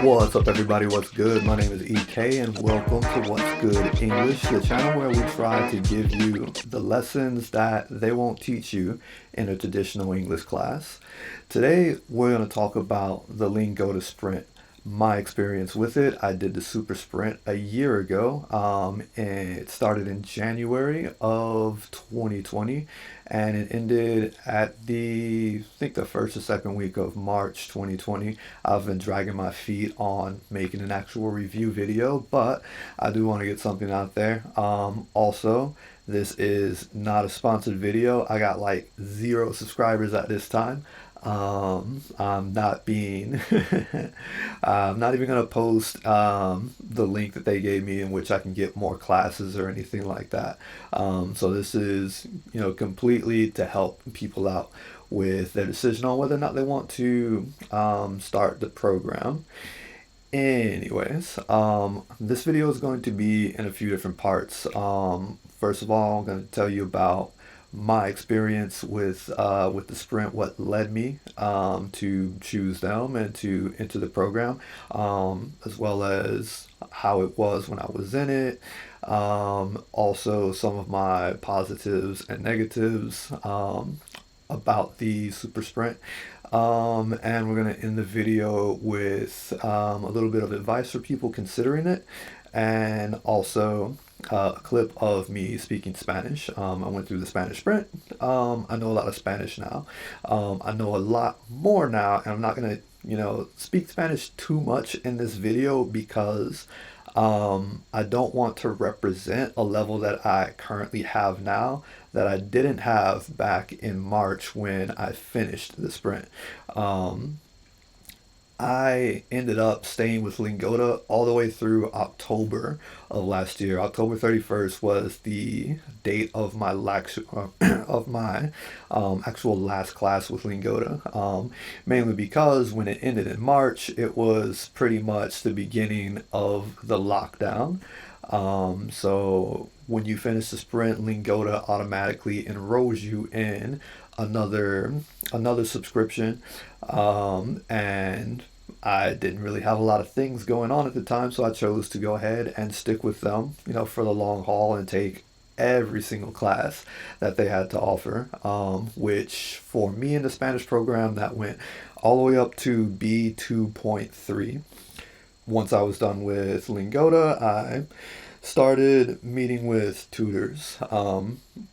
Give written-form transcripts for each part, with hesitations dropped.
What's up, everybody? What's good? My name is EK, and welcome to What's Good English, the channel where we try to give you the lessons that they won't teach you in a traditional English class. Today, we're going to talk about the Lingoda Sprint. My experience with it. I did the Super Sprint a year ago, and it started in January of 2020, and it ended at I think the first or second week of March 2020. I've been dragging my feet on making an actual review video, but I do want to get something out there. Also, this is not a sponsored video. I got like 0 subscribers at this time. I'm not being, I'm not even going to post the link that they gave me in which I can get more classes or anything like that. So this is, completely to help people out with their decision on whether or not they want to start the program. Anyways, this video is going to be in a few different parts. First of all, I'm going to tell you about my experience with the sprint, what led me to choose them and to enter the program, as well as how it was when I was in it. Also, some of my positives and negatives about the super sprint. And we're going to end the video with a little bit of advice for people considering it, and also a clip of me speaking Spanish. I went through the Spanish sprint. I know a lot of Spanish now. I know a lot more now, and I'm not going to, speak Spanish too much in this video because I don't want to represent a level that I currently have now that I didn't have back in March when I finished the sprint. I ended up staying with Lingoda all the way through October of last year. October 31st was the date of my actual last class with Lingoda. Mainly because when it ended in March, it was pretty much the beginning of the lockdown. So when you finish the sprint, Lingoda automatically enrolls you in another subscription, and I didn't really have a lot of things going on at the time, so I chose to go ahead and stick with them, for the long haul and take every single class that they had to offer, which for me in the Spanish program, that went all the way up to B2.3. Once I was done with Lingoda, I started meeting with tutors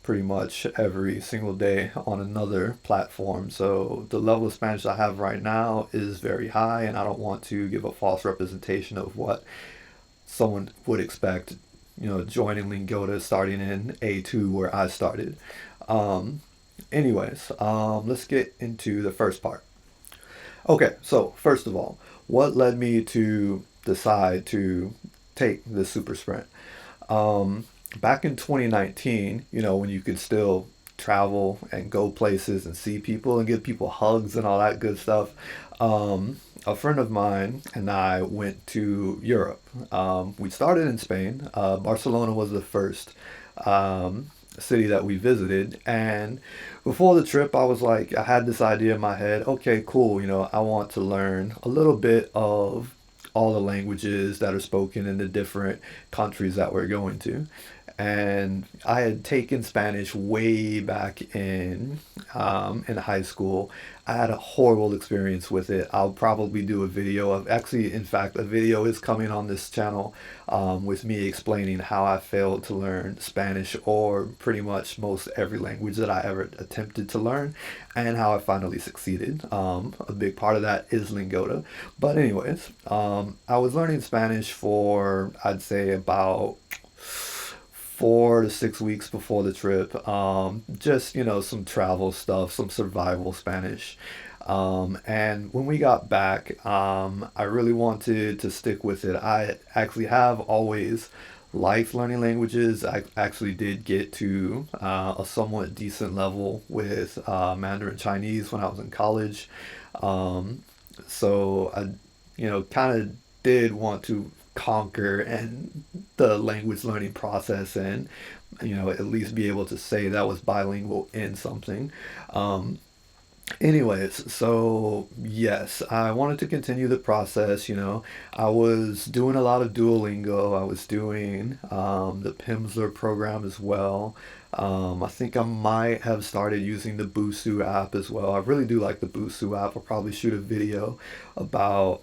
pretty much every single day on another platform. So the level of Spanish I have right now is very high, and I don't want to give a false representation of what someone would expect, joining Lingoda starting in A2 where I started. Anyways, let's get into the first part. Okay, so first of all, what led me to decide to take the super sprint? Back in 2019, when you could still travel and go places and see people and give people hugs and all that good stuff, a friend of mine and I went to Europe. We started in Spain. Barcelona was the first city that we visited, and before the trip I was like, I had this idea in my head, okay, cool, I want to learn a little bit of all the languages that are spoken in the different countries that we're going to. And I had taken Spanish way back in high school. I had a horrible experience with it. I'll probably do a video of, actually, in fact, a video is coming on this channel with me explaining how I failed to learn Spanish, or pretty much most every language that I ever attempted to learn, and how I finally succeeded. A big part of that is Lingoda. But anyways, I was learning Spanish for, I'd say, about 4 to 6 weeks before the trip. Just, some travel stuff, some survival Spanish. And when we got back, I really wanted to stick with it. I actually have always liked learning languages. I actually did get to a somewhat decent level with Mandarin Chinese when I was in college. So I, kind of did want to conquer and the language learning process, and at least be able to say that was bilingual in something. Anyways, so yes, I wanted to continue the process. I was doing a lot of Duolingo. I was doing the Pimsleur program as well. I think I might have started using the Busu app as well. I really do like the Busu app. I'll probably shoot a video about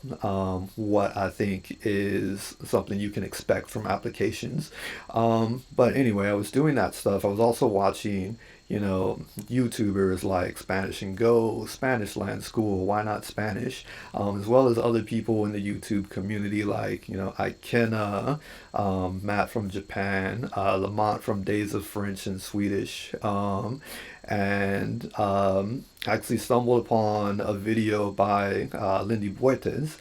what I think is something you can expect from applications. But anyway, I was doing that stuff. I was also watching YouTubers like Spanish and Go, Spanish Land School, Why Not Spanish, as well as other people in the YouTube community like, Ikena, Matt from Japan, Lamont from Days of French and Swedish, and I actually stumbled upon a video by Lindy Buetes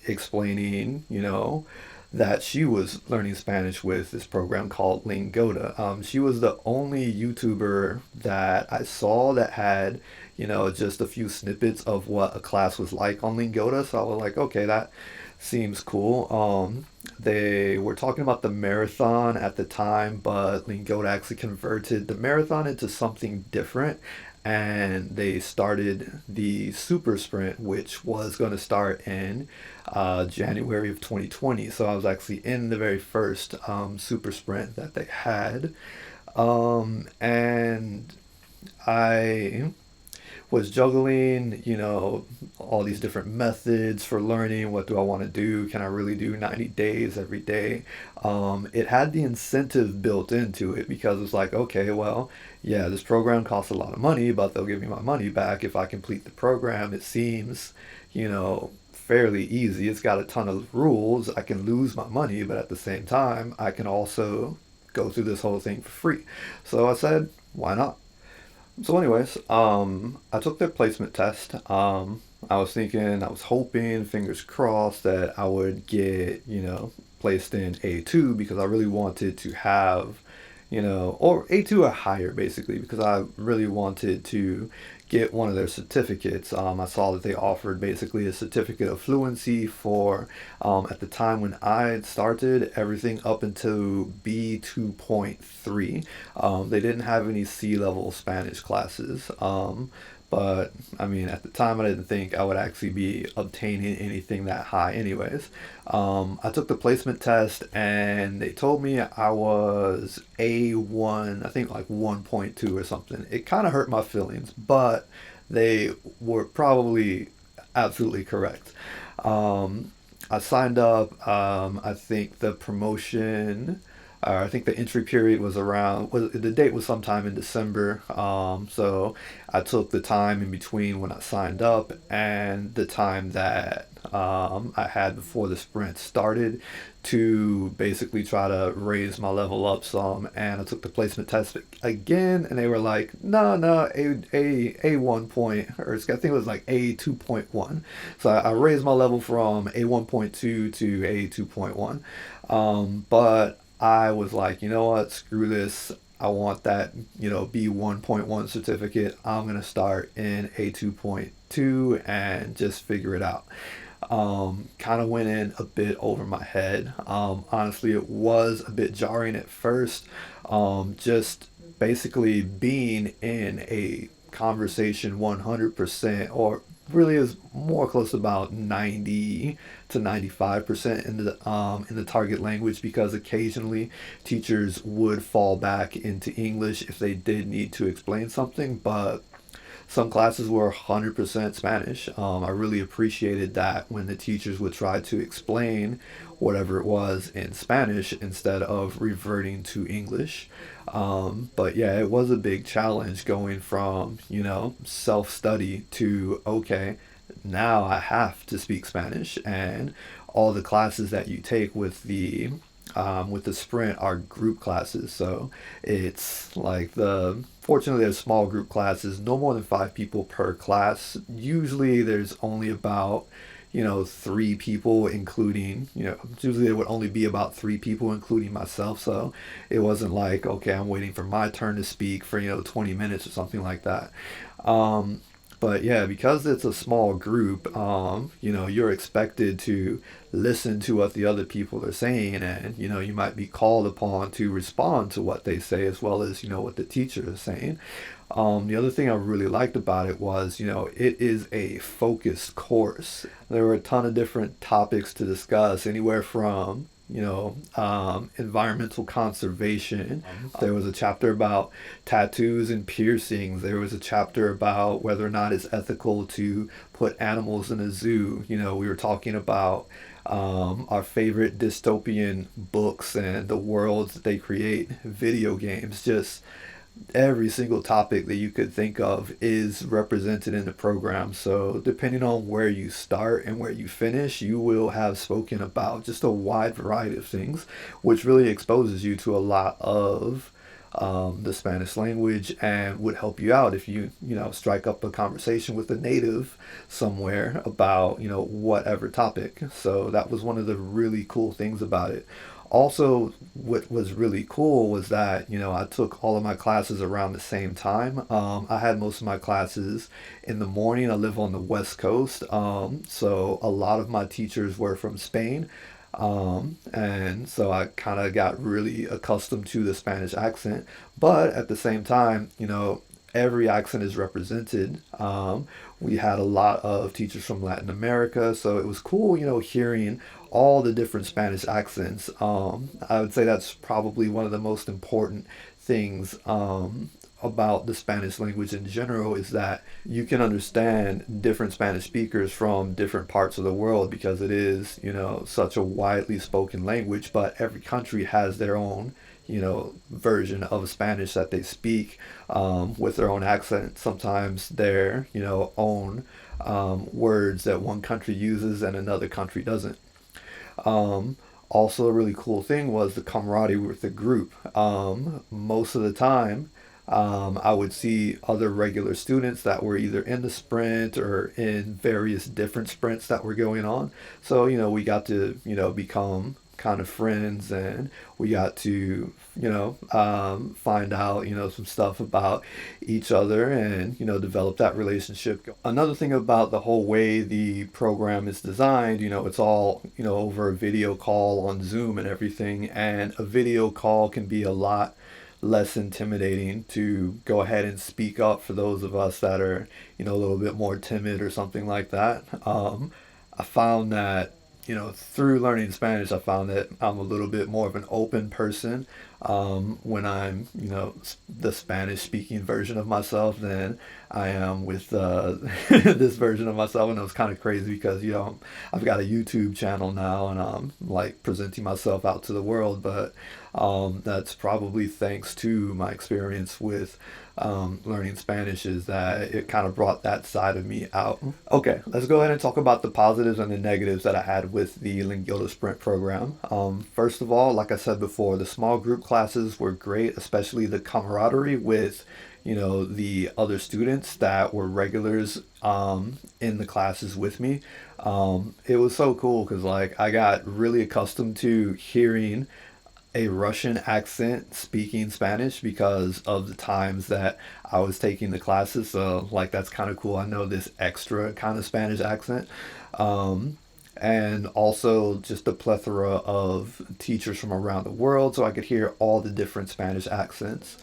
explaining, that she was learning Spanish with this program called Lingoda. She was the only YouTuber that I saw that had, just a few snippets of what a class was like on Lingoda. So I was like, okay, that seems cool. They were talking about the marathon at the time, but Lingoda actually converted the marathon into something different. And they started the Super Sprint, which was going to start in January of 2020. So I was actually in the very first Super Sprint that they had. And I was juggling, all these different methods for learning. What do I want to do? Can I really do 90 days every day? It had the incentive built into it because it's like, okay, well, yeah, this program costs a lot of money, but they'll give me my money back if I complete the program. It seems, fairly easy. It's got a ton of rules. I can lose my money, but at the same time, I can also go through this whole thing for free. So I said, why not? So, anyways, I took their placement test. I was thinking, I was hoping, fingers crossed, that I would get, placed in A2 because I really wanted to have, or A2 or higher basically, because I really wanted to get one of their certificates. I saw that they offered basically a certificate of fluency for, at the time when I started, everything up until B2.3. They didn't have any C-level Spanish classes. But I mean, at the time, I didn't think I would actually be obtaining anything that high, anyways. I took the placement test and they told me I was A1, I think like 1.2 or something. It kind of hurt my feelings, but they were probably absolutely correct. I signed up. I think the promotion. I think the entry period was the date was sometime in December. So I took the time in between when I signed up and the time that I had before the sprint started to basically try to raise my level up some. And I took the placement test again, and they were like, no, a 1 point, or I think it was like a 2.1. So I raised my level from a 1.2 to a 2.1. But I was like, you know what, screw this. I want that, B 1.1 certificate. I'm going to start in a 2.2 and just figure it out. Kind of went in a bit over my head. Honestly, it was a bit jarring at first. Just basically being in a conversation 100%, or really is more close to about 90 to 95% in the target language, because occasionally teachers would fall back into English if they did need to explain something, but some classes were 100% Spanish. I really appreciated that when the teachers would try to explain whatever it was in Spanish instead of reverting to English. But yeah, it was a big challenge going from, self study to, okay, now I have to speak Spanish. And all the classes that you take with the sprint are group classes. So it's like fortunately there's small group classes, no more than 5 people per class. Usually there's only about, 3 people, including, usually there would only be about 3 people, including myself. So it wasn't like, okay, I'm waiting for my turn to speak for, 20 minutes or something like that. But yeah, because it's a small group, you're expected to listen to what the other people are saying, and you might be called upon to respond to what they say as well as what the teacher is saying. The other thing I really liked about it was, it is a focused course. There were a ton of different topics to discuss, anywhere from environmental conservation. There was a chapter about tattoos and piercings. There was a chapter about whether or not it's ethical to put animals in a zoo. We were talking about our favorite dystopian books and the worlds that they create, video games, just every single topic that you could think of is represented in the program. So, depending on where you start and where you finish, you will have spoken about just a wide variety of things, which really exposes you to a lot of the Spanish language and would help you out if you strike up a conversation with a native somewhere about, whatever topic. So, that was one of the really cool things about it. Also, what was really cool was that I took all of my classes around the same time. I had most of my classes in the morning. I live on the West Coast, so a lot of my teachers were from Spain, and so I kind of got really accustomed to the Spanish accent. But at the same time, every accent is represented. We had a lot of teachers from Latin America, so it was cool, hearing all the different Spanish accents. I would say that's probably one of the most important things about the Spanish language in general is that you can understand different Spanish speakers from different parts of the world because it is, such a widely spoken language, but every country has their own version of Spanish that they speak with their own accent. Sometimes their, own words that one country uses and another country doesn't. Also, a really cool thing was the camaraderie with the group. Most of the time, I would see other regular students that were either in the sprint or in various different sprints that were going on. So, we got to, become kind of friends, and we got to find out some stuff about each other and develop that relationship. Another thing about the whole way the program is designed, it's all over a video call on Zoom and everything, and a video call can be a lot less intimidating to go ahead and speak up for those of us that are a little bit more timid or something like that. I found that through learning Spanish, I found that I'm a little bit more of an open person when I'm, the Spanish speaking version of myself than I am with this version of myself. And it was kind of crazy because, I've got a YouTube channel now and I'm like presenting myself out to the world. But that's probably thanks to my experience with learning Spanish, is that it kind of brought that side of me out. Okay, let's go ahead and talk about the positives and the negatives that I had with the Lingoda Sprint program. First of all, like I said before, the small group classes were great, especially the camaraderie with the other students that were regulars in the classes with me. It was so cool because like I got really accustomed to hearing a Russian accent speaking Spanish because of the times that I was taking the classes. So, like, that's kind of cool. I know this extra kind of Spanish accent. And also just a plethora of teachers from around the world, so I could hear all the different Spanish accents.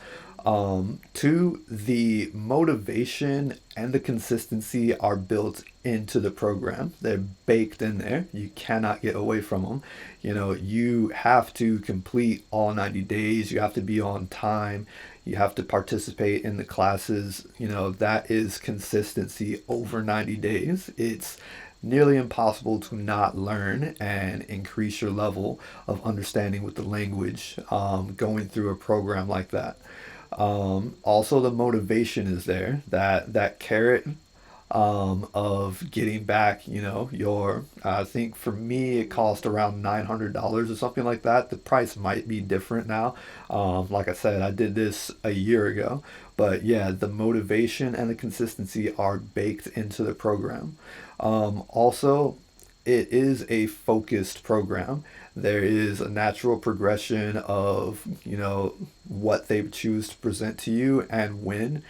Two, the motivation and the consistency are built into the program. They're baked in there. You cannot get away from them. You have to complete all 90 days. You have to be on time. You have to participate in the classes. That is consistency over 90 days. It's nearly impossible to not learn and increase your level of understanding with the language going through a program like that. Also, the motivation is there. That carrot of getting back, your. I think for me it cost around $900 or something like that. The price might be different now. Like I said, I did this a year ago, but yeah, the motivation and the consistency are baked into the program. Also, it is a focused program. There is a natural progression of, what they choose to present to you and when.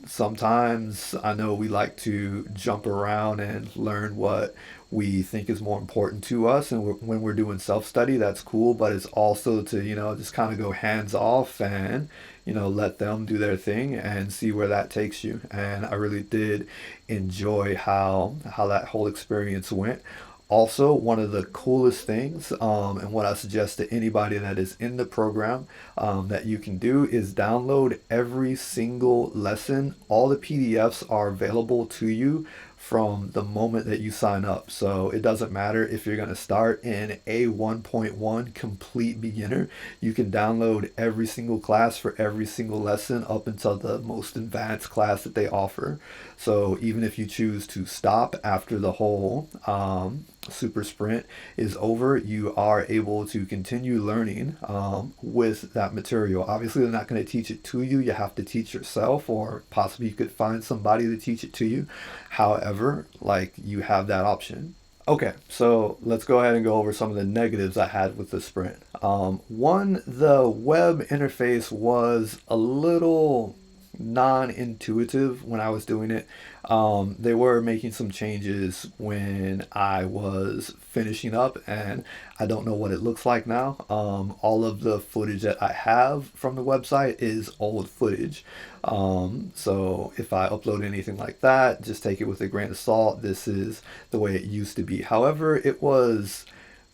Sometimes I know we like to jump around and learn what we think is more important to us, and when we're doing self-study, that's cool, but it's also to, just kind of go hands off and, let them do their thing and see where that takes you. And I really did enjoy how that whole experience went. Also, one of the coolest things, and what I suggest to anybody that is in the program, that you can do is download every single lesson. All the PDFs are available to you from the moment that you sign up. So it doesn't matter if you're going to start in a 1.1 complete beginner. You can download every single class for every single lesson up until the most advanced class that they offer. So even if you choose to stop after the whole super sprint is over, you are able to continue learning with that material. Obviously, they're not going to teach it to you. You have to teach yourself, or possibly you could find somebody to teach it to you. However, like, you have that option. Okay, so let's go ahead and go over some of the negatives I had with the sprint. One, the web interface was a little non-intuitive when I was doing it. They were making some changes when I was finishing up, and I don't know what it looks like now. All of the footage that I have from the website is old footage. So if I upload anything like that, just take it with a grain of salt. This is the way it used to be. However, it was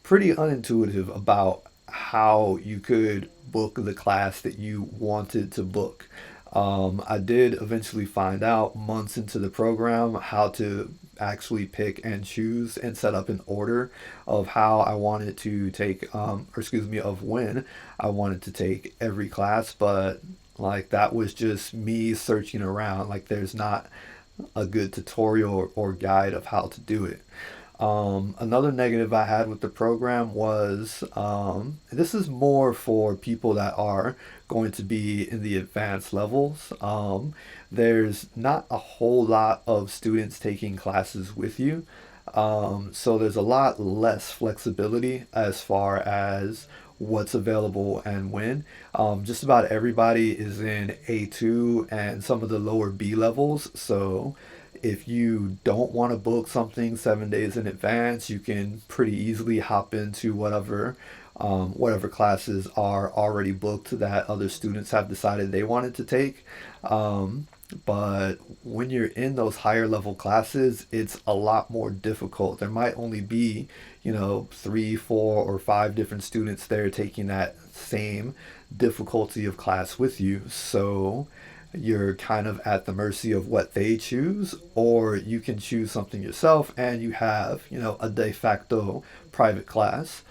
pretty unintuitive about how you could book the class that you wanted to book. I did eventually find out months into the program how to actually pick and choose and set up an order of how I wanted to take, of when I wanted to take every class. But like, that was just me searching around. Like, there's not a good tutorial or guide of how to do it. Another negative I had with the program was, this is more for people that are going to be in the advanced levels. There's not a whole lot of students taking classes with you. So there's a lot less flexibility as far as what's available and when. Just about everybody is in A2 and some of the lower B levels. So if you don't want to book something 7 days in advance, you can pretty easily hop into whatever classes are already booked that other students have decided they wanted to take. But when you're in those higher level classes, it's a lot more difficult. There might only be, 3, 4, or 5 different students there taking that same difficulty of class with you. So you're kind of at the mercy of what they choose, or you can choose something yourself and you have, a de facto private class.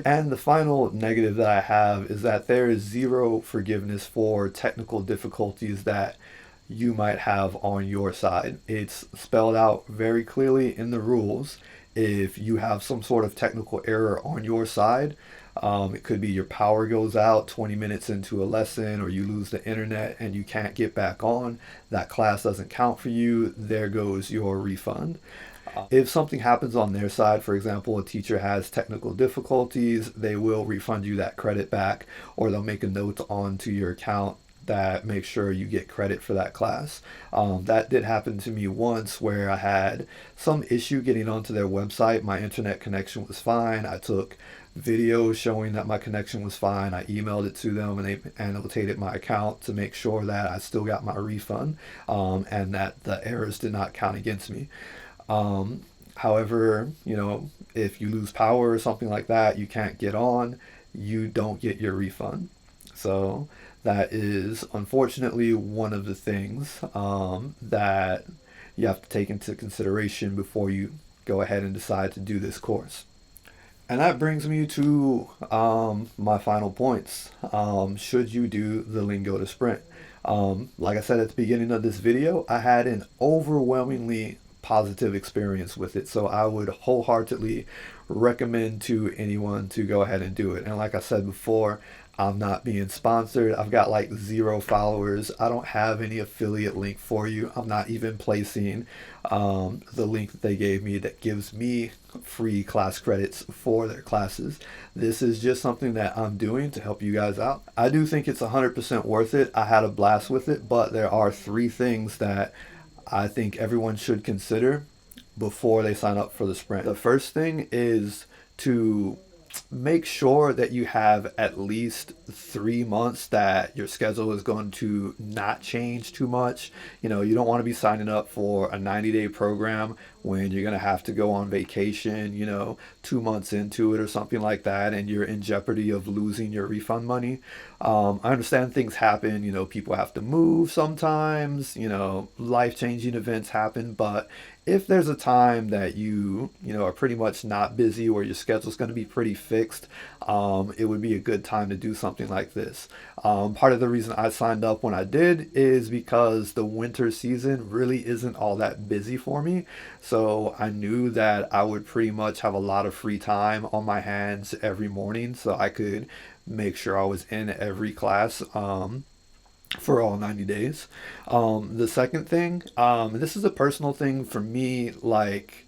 And the final negative that I have is that there is zero forgiveness for technical difficulties that you might have on your side. It's spelled out very clearly in the rules. If you have some sort of technical error on your side, it could be your power goes out 20 minutes into a lesson, or you lose the internet and you can't get back on. That class doesn't count for you. There goes your refund. If something happens on their side, for example, a teacher has technical difficulties, they will refund you that credit back, or they'll make a note onto your account that makes sure you get credit for that class. That did happen to me once, where I had some issue getting onto their website. My internet connection was fine. I took videos showing that my connection was fine. I emailed it to them, and they annotated my account to make sure that I still got my refund, and that the errors did not count against me. However, if you lose power or something like that, you can't get on, you don't get your refund. So that is unfortunately one of the things that you have to take into consideration before you go ahead and decide to do this course. And that brings me to my final points. Should you do the Lingoda Sprint? Like I said at the beginning of this video, I had an overwhelmingly positive experience with it, so I would wholeheartedly recommend to anyone to go ahead and do it. And like I said before, I'm not being sponsored. I've got like 0 followers. I don't have any affiliate link for you. I'm not even placing the link that they gave me that gives me free class credits for their classes. This is just something that I'm doing to help you guys out. I do think it's 100% worth it. I had a blast with it, but there are 3 things that I think everyone should consider before they sign up for the sprint. The first thing is to make sure that you have at least 3 months that your schedule is going to not change too much. You don't want to be signing up for a 90-day program when you're going to have to go on vacation, 2 months into it or something like that, and you're in jeopardy of losing your refund money. I understand things happen, people have to move sometimes, life changing events happen, but if there's a time that you are pretty much not busy or your schedule's going to be pretty fixed, it would be a good time to do something like this. Part of the reason I signed up when I did is because the winter season really isn't all that busy for me. So I knew that I would pretty much have a lot of free time on my hands every morning, so I could make sure I was in every class. For all 90 days. The second thing, this is a personal thing for me, like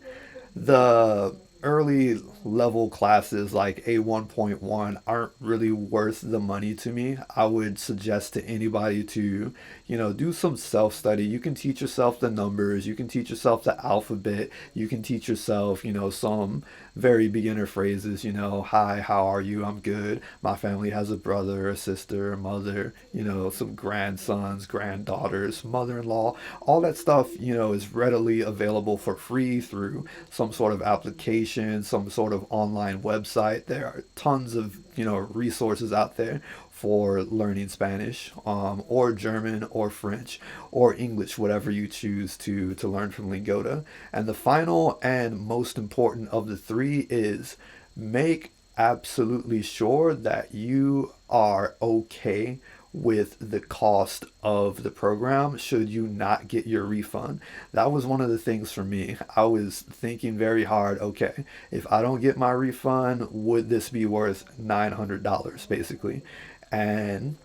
the early level classes like A1.1 aren't really worth the money to me. I would suggest to anybody to, do some self study. You can teach yourself the numbers, you can teach yourself the alphabet, you can teach yourself, some very beginner phrases, hi, how are you? I'm good. My family has a brother, a sister, a mother, some grandsons, granddaughters, mother in law. All that stuff, is readily available for free through some sort of application, some sort of online website. There are tons of, resources out there for learning Spanish, or German, or French, or English, whatever you choose to learn from Lingoda. And the final and most important of the 3 is make absolutely sure that you are okay with the cost of the program should you not get your refund. That was one of the things for me. I was thinking very hard, okay, if I don't get my refund, would this be worth $900 basically? And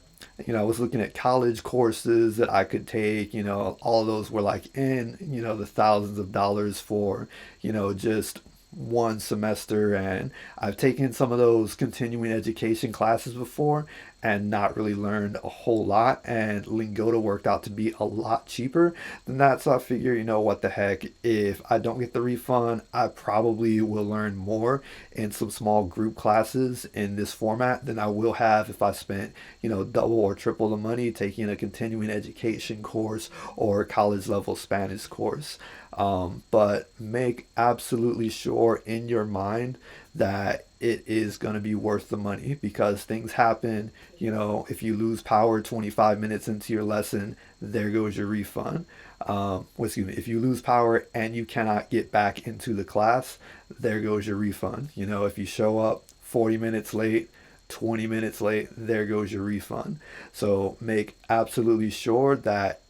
I was looking at college courses that I could take, all of those were like in, the thousands of dollars for, just one semester. And I've taken some of those continuing education classes before and not really learned a whole lot. And Lingoda worked out to be a lot cheaper than that. So I figure, what the heck, if I don't get the refund, I probably will learn more in some small group classes in this format than I will have if I spent, double or triple the money taking a continuing education course or college level Spanish course. But make absolutely sure in your mind that it is going to be worth the money because things happen. If you lose power 25 minutes into your lesson, there goes your refund. If you lose power and you cannot get back into the class, there goes your refund. If you show up 40 minutes late, 20 minutes late, there goes your refund. So make absolutely sure that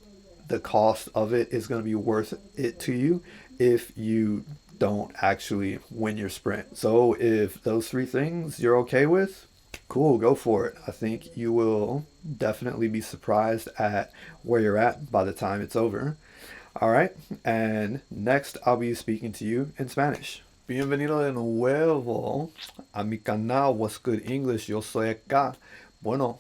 the cost of it is going to be worth it to you if you don't actually win your sprint. So if those 3 things you're okay with, cool, go for it. I think you will definitely be surprised at where you're at by the time it's over. All right, and next I'll be speaking to you in Spanish. Bienvenido de nuevo a mi canal What's Good English. Yo soy acá. Bueno,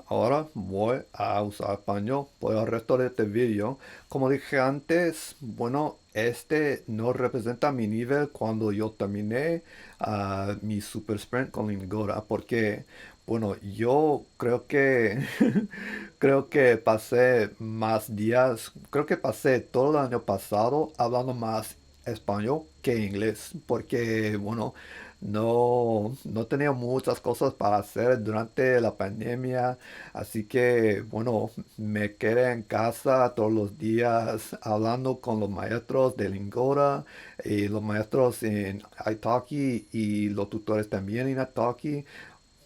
ahora voy a usar español por el resto de este video. Como dije antes, bueno, este no representa mi nivel cuando yo terminé mi super sprint con Lingoda, porque, bueno, yo creo que creo que pasé más días, creo que pasé todo el año pasado hablando más español que inglés, porque, bueno, no tenía muchas cosas para hacer durante la pandemia, así que bueno, me quedé en casa todos los días hablando con los maestros de Lingoda y los maestros en Italki y los tutores también en Italki.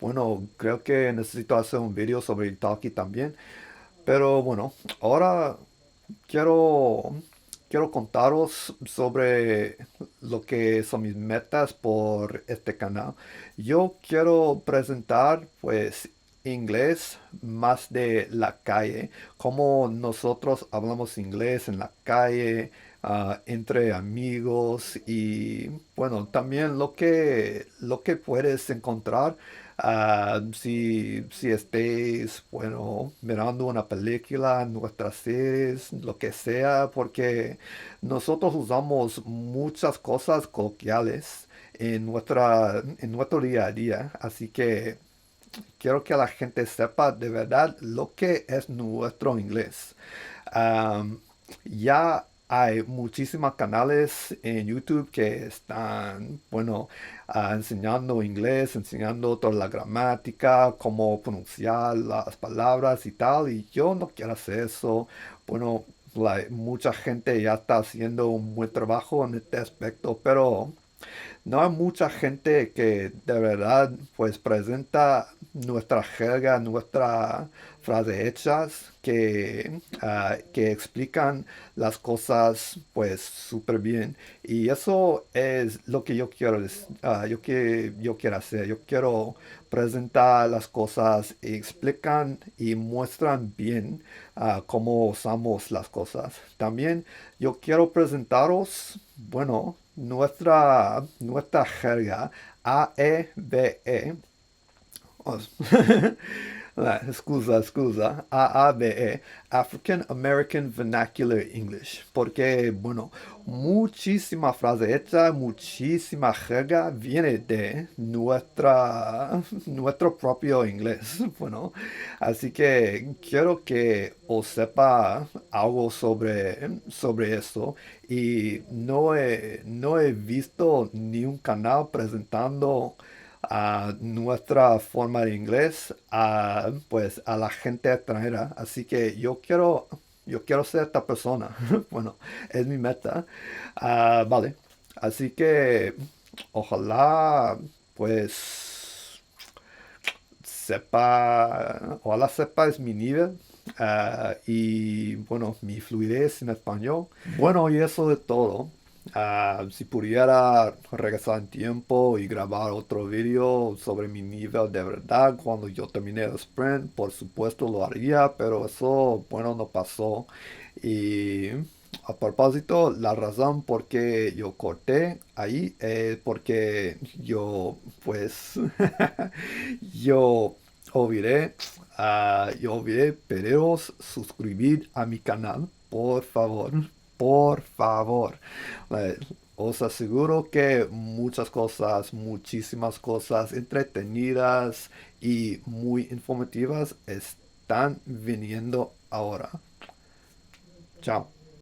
Bueno, creo que necesito hacer un video sobre Italki también, pero bueno, ahora quiero, quiero contaros sobre lo que son mis metas por este canal. Yo quiero presentar, pues, inglés más de la calle, como nosotros hablamos inglés en la calle, entre amigos y bueno, también lo que puedes encontrar si estés, bueno, mirando una película, nuestras series, lo que sea, porque nosotros usamos muchas cosas coloquiales en nuestro día a día, así que quiero que la gente sepa de verdad lo que es nuestro inglés. Am, ya hay muchísimos canales en YouTube que están, bueno, enseñando inglés, enseñando toda la gramática, cómo pronunciar las palabras y tal, y yo no quiero hacer eso. Bueno, mucha gente ya está haciendo un buen trabajo en este aspecto, pero no hay mucha gente que de verdad pues presenta nuestra jerga, nuestras frases hechas que explican las cosas pues súper bien. Y eso es lo que yo quiero, yo quiero hacer. Yo quiero presentar las cosas y explican y muestran bien cómo usamos las cosas. También yo quiero presentaros, bueno, nuestra jerga AEBE. Oh, Scusa, AABE, African American Vernacular English, porque, bueno, muchísima frase hecha, muchísima jerga viene de nuestro propio inglés, bueno, así que quiero que os sepa algo sobre eso y no he visto ni un canal presentando a nuestra forma de inglés pues a la gente extranjera. Así que yo quiero ser esta persona. Bueno, es mi meta. Vale. Así que ojalá pues ojalá sepas mi nivel y bueno, mi fluidez en español. Bueno, y eso de todo. Si pudiera regresar en tiempo y grabar otro video sobre mi nivel de verdad cuando yo terminé el sprint, por supuesto lo haría, pero eso, bueno, no pasó. Y a propósito, la razón por qué yo corté ahí es porque pues, yo yo olvidé pediros suscribir a mi canal, por favor, por favor. Eh, Os aseguro que muchas cosas, muchísimas cosas entretenidas y muy informativas están viniendo ahora. Chao.